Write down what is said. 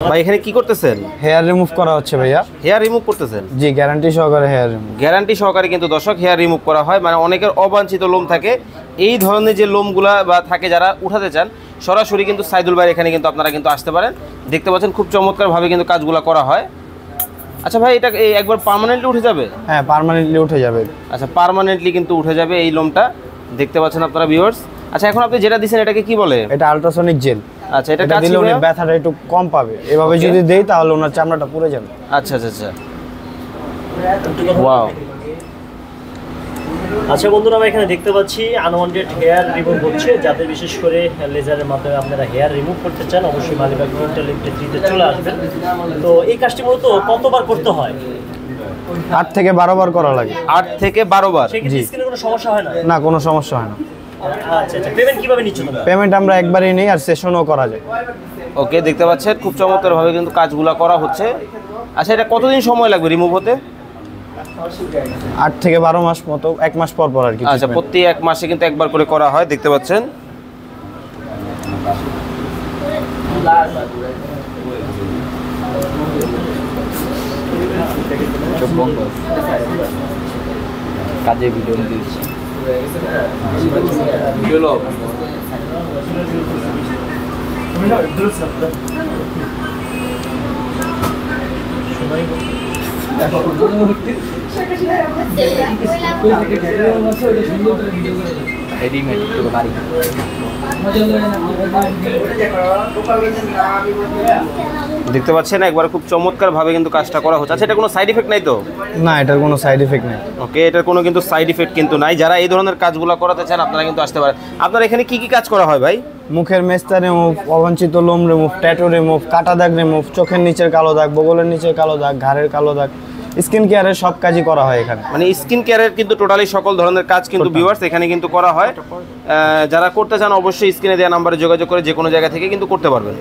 ভাই এখানে কি করতেছেন? হেয়ার রিমুভ করা হচ্ছে ভাইয়া। হেয়ার রিমুভ করতেছেন? জি, গ্যারান্টি সহকারে হেয়ার রিমুভ। গ্যারান্টি সহকারে কিন্তু দর্শক হেয়ার রিমুভ করা হয়। মানে অনেকের অবাঞ্ছিত লোম থাকে, এই ধরনের যে লোমগুলা বা থাকে যারা উঠাতে চান, সরাসরি কিন্তু সাইদুল ভাই এখানে কিন্তু আপনারা কিন্তু আসতে পারেন। দেখতে পাচ্ছেন খুব চমৎকারভাবে কিন্তু কাজগুলো করা হয়। আচ্ছা ভাই, এটা এই একবার পার্মানেন্টলি উঠে যাবে? হ্যাঁ, পার্মানেন্টলি উঠে যাবে। আচ্ছা, পার্মানেন্টলি কিন্তু উঠে যাবে এই লোমটা, দেখতে পাচ্ছেন আপনারা ভিউয়ার্স। আচ্ছা, এখন আপনি যেটা দিচ্ছেন এটাকে কি বলে? এটা আলট্রাসনিক জেল। আচ্ছা, এটা দিলে উনি ব্যথাটা একটু কম পাবে। এভাবে যদি দেই তাহলে ওনার চামড়াটা পুড়ে যাবে। আচ্ছা আচ্ছা আচ্ছা, ওয়াও। আচ্ছা বন্ধুরা, আমরা এখানে দেখতে পাচ্ছি আনওয়ান্টেড হেয়ার রিমুভ হচ্ছে। যাদের বিশেষ করে লেজারের মাধ্যমে আপনারা হেয়ার রিমুভ করতে চান, অবশ্যই মালিবাগ ইন্টারলিফটে 3-তে চলে আসবেন। তো এই কাজটি মূলত কতবার করতে হয়? 8 থেকে 12 বার করা লাগে। 8 থেকে 12 বার? সেক্ষেত্রে স্কিনে কোনো সমস্যা হয় না? না, কোনো সমস্যা হয় না। আচ্ছা আচ্ছা, পেমেন্ট কিভাবে নিচ্ছেন তোমরা? পেমেন্ট আমরা একবারই নেই, আর সেশনও করা যায়। ওকে, দেখতে পাচ্ছেন খুব চমৎকারভাবে কিন্তু কাজগুলো করা হচ্ছে। আচ্ছা, এটা কতদিন সময় লাগবে রিমুভ হতে? 8 থেকে 12 মাস মতো, 1 মাস পর পর আর কি। আচ্ছা, প্রতি 1 মাসে কিন্তু একবার করে করা হয়, দেখতে পাচ্ছেন। কাজে ভিডিও দিচ্ছি। দেখতে পাচ্ছেন একবার খুব চমৎকারভাবে কিন্তু কাজটা করা হচ্ছে। আচ্ছা, এটা কোনো সাইড ইফেক্ট নাই তো? না, এটার কোনো সাইড ইফেক্ট নেই। ওকে, এটার কোনো কিন্তু সাইড ইফেক্ট কিন্তু নাই। যারা এই ধরনের কাজগুলো করাতে চান আপনারা কিন্তু আসতে পারেন। আপনার এখানে কি কি কাজ করা হয় ভাই? মুখের মেস্তা রিমুভ, অবাঞ্ছিত লোম রিমুভ, ট্যাটু রিমুভ, কাটা দাগ রিমুভ, চোখের নিচের কালো দাগ, বগলের নিচের কালো দাগ, ঘাড়ের কালো দাগ, স্কিন কেয়ারের সব কাজই করা হয় এখানে। মানে স্কিন কেয়ারের কিন্তু টোটালি সকল ধরনের কাজ কিন্তু ভিউয়ার্স এখানে কিন্তু করা হয়। যারা করতে চান অবশ্যই স্ক্রিনে দেওয়া নাম্বারে যোগাযোগ করে যে কোনো জায়গা থেকে কিন্তু করতে পারবেন।